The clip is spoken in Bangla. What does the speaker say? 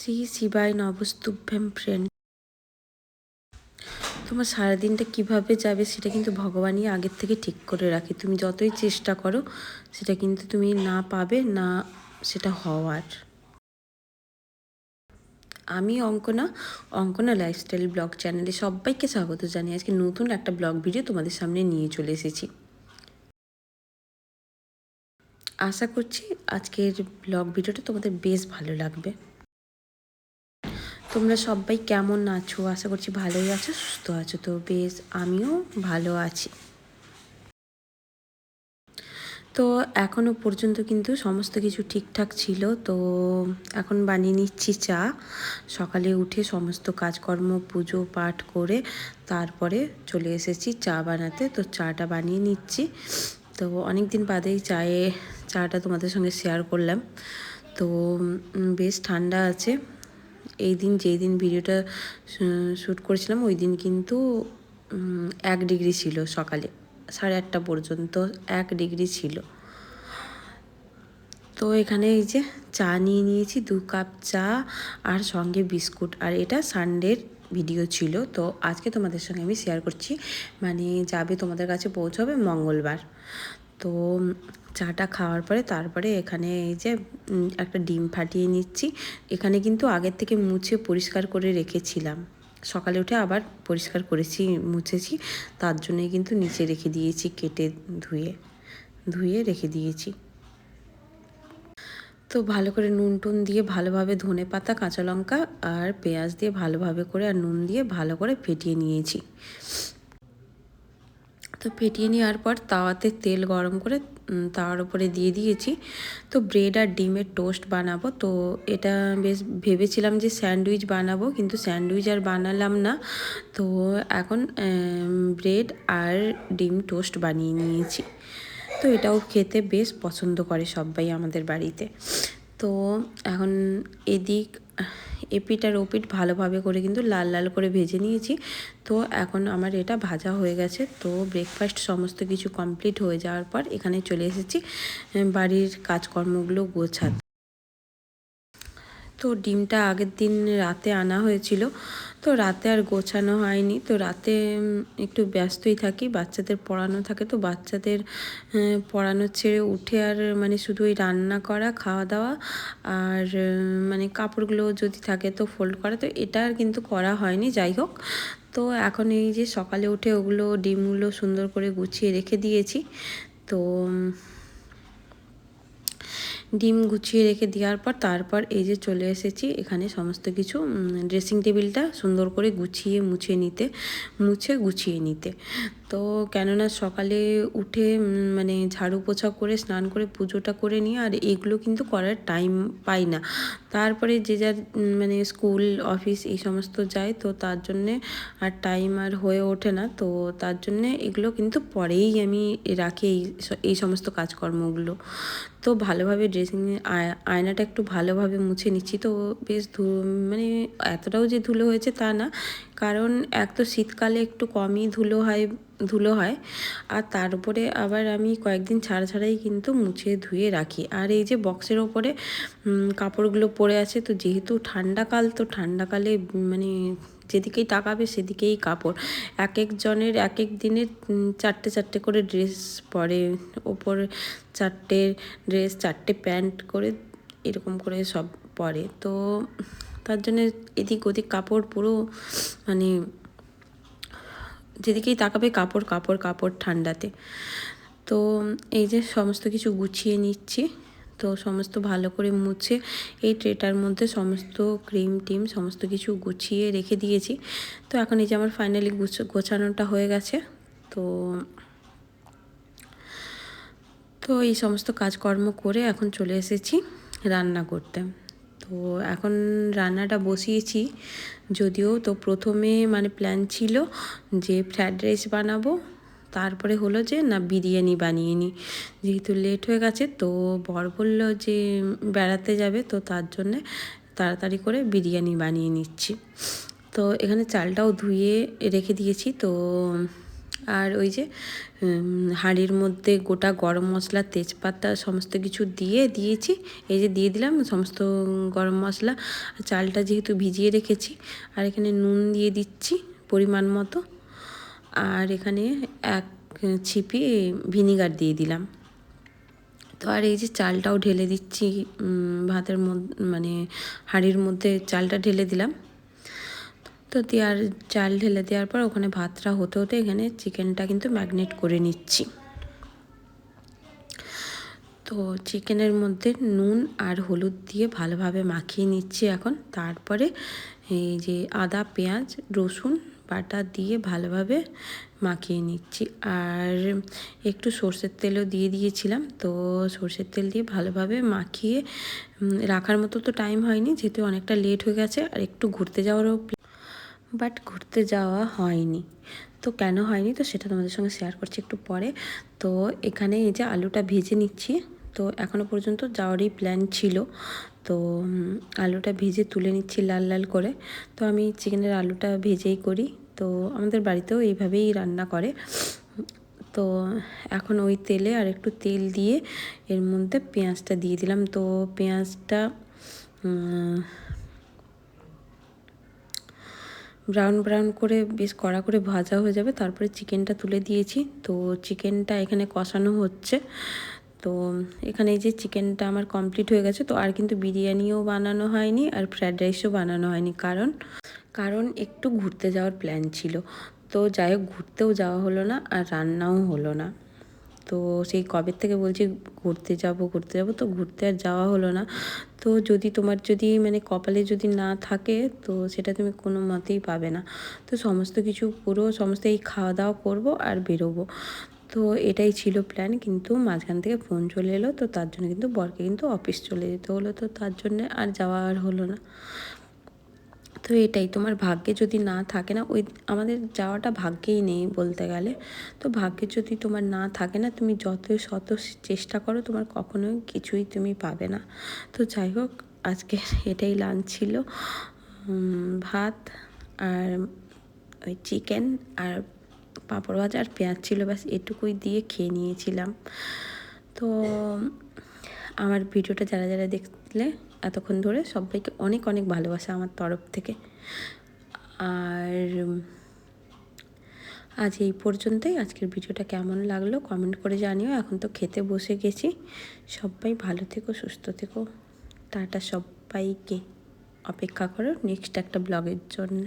শ্রী শিবায় নবস্তুভ্যম ফ্রেন্ড। তোমার সারাদিনটা কিভাবে যাবে সেটা কিন্তু ভগবানই আগের থেকে ঠিক করে রাখে। তুমি যতই চেষ্টা করো সেটা কিন্তু তুমি না পাবে না সেটা হওয়ার। আমি অঙ্কনা লাইফস্টাইল ব্লগ চ্যানেলে সবাইকে স্বাগত জানিয়ে আজকে নতুন একটা ব্লগ ভিডিও তোমাদের সামনে নিয়ে চলে এসেছি। আশা করছি আজকের ব্লগ ভিডিওটা তোমাদের বেশ ভালো লাগবে। তোমরা সবাই কেমন আছো? আশা করছি ভালোই আছো, সুস্থ আছো। তো বেশ, আমিও ভালো আছি। তো এখনও পর্যন্ত কিন্তু সমস্ত কিছু ঠিকঠাক ছিল। তো এখন বানিয়ে নিচ্ছি চা। সকালে উঠে সমস্ত কাজকর্ম পুজো পাঠ করে তারপরে চলে এসেছি চা বানাতে। তো চাটা বানিয়ে নিচ্ছি। তো অনেক দিন বাদেই চাটা তোমাদের সঙ্গে শেয়ার করলাম। তো বেশ ঠান্ডা আছে। যেই দিন ভিডিওটা শ্যুট করেছিলাম ওই দিন কিন্তু 1 ডিগ্রি ছিল, সকালে 8:30 পর্যন্ত 1 ডিগ্রি ছিল। তো এখানে এই যে চা নিয়ে নিয়েছি, 2 কাপ চা আর সঙ্গে বিস্কুট। আর এটা সানডের ভিডিও ছিল। তো আজকে তোমাদের সঙ্গে আমি শেয়ার করছি, মানে যাবে তোমাদের কাছে পৌঁছাবে মঙ্গলবার। তো চাটা খাওয়ার পরে তারপরে এখানে এই যে একটা ডিম ফাটিয়ে নিচ্ছি। এখানে কিন্তু আগের থেকে মুছে পরিষ্কার করে রেখেছিলাম। সকালে উঠে আবার পরিষ্কার করেছি, মুছেছি। তার জন্যই কিন্তু নিচে রেখে দিয়েছি, কেটে ধুয়ে রেখে দিয়েছি। তো ভালো করে নুন টুন দিয়ে ভালোভাবে ধনেপাতা কাঁচা লঙ্কা আর পেঁয়াজ দিয়ে ভালোভাবে করে আর নুন দিয়ে ভালো করে ফেটিয়ে নিয়েছি। তো ফেটিয়ে নেওয়ার পর তাওয়াতে তেল গরম করে তাওয়ার উপরে দিয়ে দিয়েছি। তো ব্রেড আর ডিমের টোস্ট বানাবো। তো এটা বেশ ভেবেছিলাম যে স্যান্ডউইচ বানাবো, কিন্তু স্যান্ডউইচ আর বানালাম না। তো এখন ব্রেড আর ডিম টোস্ট বানিয়ে নিয়েছি। তো এটাও খেতে বেশ পছন্দ করে সবাই আমাদের বাড়িতে। তো এখন এপিট আর ওপিট ভালোভাবে করে কিন্তু লাল লাল করে ভেজে নিয়েছি। তো এখন আমার এটা ভাজা হয়ে গেছে। তো ব্রেকফাস্ট সমস্ত কিছু কমপ্লিট হয়ে যাওয়ার পর এখানে চলে এসেছি বাড়ির কাজকর্মগুলো গোছাতে। তো ডিমটা আগের দিন রাতে আনা হয়েছিল, তো রাতে আর গোছানো হয়নি। তো রাতে একটু ব্যস্তই থাকি, বাচ্চাদের পড়ানো থাকে। তো বাচ্চাদের পড়ানো ছেড়ে উঠে আর মানে শুধু ওই রান্না করা, খাওয়া দাওয়া আর মানে কাপড়গুলো যদি থাকে তো ফোল্ড করা, তো এটা আর কিন্তু করা হয়নি। যাই হোক, তো এখন এই যে সকালে উঠে ডিমগুলো সুন্দর করে গুছিয়ে রেখে দিয়েছি। তো ডিম গুছিয়ে রেখে দেওয়ার পর তারপর এই যে চলে এসেছি এখানে সমস্ত কিছু ড্রেসিং টেবিলটা সুন্দর করে গুছিয়ে নিতে। তো কেননা সকালে উঠে মানে ঝাড়ু পোছা করে স্নান করে পুজোটা করে নিয়ে আর এগুলো কিন্তু করার টাইম পাই না। তারপরে যে যার মানে স্কুল অফিস এই সমস্ত যায়, তো তার জন্যে আর টাইম আর হয়ে ওঠে না। তো তার জন্যে এগুলো কিন্তু পরেই আমি রাখি, এই সমস্ত কাজকর্মগুলো। তো ভালোভাবে আয়নাটা একটু ভালোভাবে মুছে নিচ্ছি। তো বেশ মানে এতটাও যে ধুলো হয়েছে তা না, কারণ এক তো শীতকালে একটু কমই ধুলো হয় আর তার উপরে আবার আমি কয়েকদিন ছাড়াই কিন্তু মুছে ধুয়ে রাখি। আর এই যে বক্সের ওপরে কাপড়গুলো পরে আছে, তো যেহেতু ঠান্ডাকাল, তো ঠান্ডাকালে মানে যেদিকেই তাকাবে সেদিকেই কাপড়। এক একজনের এক এক দিনের 4টে করে ড্রেস পরে, ওপরে 4টে ড্রেস 4টে প্যান্ট করে এরকম করে সব পরে। তো তার জন্য এদিক ওদিক কাপড় পুরো মানে যেদিকেই তাকাবে কাপড় কাপড় কাপড় ঠান্ডাতে। তো এই যে সমস্ত কিছু গুছিয়ে নিচ্ছি। তো সমস্ত ভালো করে মুছে এই ট্রেটার মধ্যে সমস্ত ক্রিম টিম সমস্ত কিছু গুছিয়ে রেখে দিয়েছি। তো এখন এই যে আমার ফাইনালি গোছানোটা হয়ে গেছে। তো এই সমস্ত কাজকর্ম করে এখন চলে এসেছি রান্না করতে। তো এখন রান্নাটা বসিয়েছি যদিও। তো প্রথমে মানে প্ল্যান ছিল যে ফ্রায়েড রাইস বানাবো, তারপরে হলো যে না বিরিয়ানি বানিয়ে নিই, যেহেতু লেট হয়ে গেছে। তো বর বলল যে বেড়াতে যাবে, তো তার জন্যে তাড়াতাড়ি করে বিরিয়ানি বানিয়ে নিচ্ছি। তো এখানে চালটাও ধুয়ে রেখে দিয়েছি। তো আর ওই যে হাঁড়ির মধ্যে গোটা গরম মশলা, তেজপাতা সমস্ত কিছু দিয়েছি। এই যে দিয়ে দিলাম সমস্ত গরম মশলা। চালটা যেহেতু ভিজিয়ে রেখেছি, আর এখানে নুন দিয়ে দিচ্ছি পরিমাণ মতো, আর এখানে 1 ছিপি ভিনিগার দিয়ে দিলাম। তো আর এই যে চালটাও ঢেলে দিচ্ছি ভাতের মধ্যে, মানে হাঁড়ির মধ্যে চালটা ঢেলে দিলাম। তো আর চাল ঢেলে দেওয়ার পর ওখানে ভাতটা হতে হতে এখানে চিকেনটা কিন্তু ম্যাগনেট করে নিচ্ছি। তো চিকেনের মধ্যে নুন আর হলুদ দিয়ে ভালোভাবে মাখিয়ে নিচ্ছি এখন। তারপরে এই যে আদা, পেঁয়াজ, রসুন বাটা দিয়ে ভালোভাবে মাখিয়ে নিচ্ছি। আর একটু সর্ষের তেলও দিয়ে দিয়েছিলাম। তো সর্ষের তেল দিয়ে ভালোভাবে মাখিয়ে রাখার মতো তো টাইম হয়নি, যেহেতু অনেকটা লেট হয়ে গেছে, আর একটু ঘুরতে যাওয়ারও বাট ঘুরতে যাওয়া হয়নি। তো কেন হয়নি তো সেটা তোমাদের সঙ্গে শেয়ার করছি একটু পরে। তো এখানে এই যে আলুটা ভেজে নিচ্ছি। তো এখনও পর্যন্ত যাওয়ারই প্ল্যান ছিল, তো আলুটা ভেজে তুলে নিচ্ছি লাল লাল করে। তো আমি চিকেনের আলুটা ভেজেই করি, তো আমাদের বাড়িতেও এইভাবেই রান্না করে। তো এখন ওই তেলে আর একটু তেল দিয়ে এর মধ্যে পেঁয়াজটা দিয়ে দিলাম। তো পেঁয়াজটা ব্রাউন করে বেশ কড়া করে ভাজা হয়ে যাবে, তারপরে চিকেনটা তুলে দিয়েছি। তো চিকেনটা এখানে কষানো হচ্ছে। তো এখানে এই যে চিকেনটা আমার কমপ্লিট হয়ে গেছে। তো আর কিন্তু বিরিয়ানিও বানানো হয়নি আর ফ্রায়েড রাইসও বানানো হয়নি, কারণ একটু ঘুরতে যাওয়ার প্ল্যান ছিল। তো যাই হোক, ঘুরতেও যাওয়া হলো না আর রান্নাও হলো না। তো সেই কবে থেকে বলছি ঘুরতে যাব, তো ঘুরতে আর যাওয়া হলো না। তো তোমার যদি মানে কপালে যদি না থাকে, তো সেটা তুমি কোনো মতেই পাবে না। তো সমস্ত কিছু সমস্ত এই খাওয়া দাওয়া করবো আর বেরোবো, তো এটাই ছিল প্ল্যান। কিন্তু মাঝখান থেকে ফোন চলে এলো, তো তার জন্য কিন্তু বরকে কিন্তু অফিস চলে যেতে হলো, তো তার জন্য আর যাওয়া আর হলো না। তো এটাই, তোমার ভাগ্যে যদি না থাকে না, আমাদের যাওয়াটা ভাগ্যেই নেই বলতে গেলে। তো ভাগ্যে যদি তোমার না থাকে না, তুমি যতই শত চেষ্টা করো, তোমার কখনোই কিছুই তুমি পাবে না। তো যাই হোক, আজকে এটাই লাঞ্চ ছিল, ভাত আর ওই চিকেন আর পাঁপড় ভাজা আর পেঁয়াজ ছিল, ব্যাস এটুকুই দিয়ে খেয়ে নিয়েছিলাম। তো আমার ভিডিওটা যারা যারা দেখলে এতক্ষণ ধরে, সবাইকে অনেক অনেক ভালোবাসা আমার তরফ থেকে। আর আজ এই পর্যন্তই। আজকের ভিডিওটা কেমন লাগলো কমেন্ট করে জানিও। এখন তো খেতে বসে গেছি। সবাই ভালো থেকো, সুস্থ থেকো। টাটা সবাইকে। অপেক্ষা করো নেক্সট একটা ব্লগের জন্য।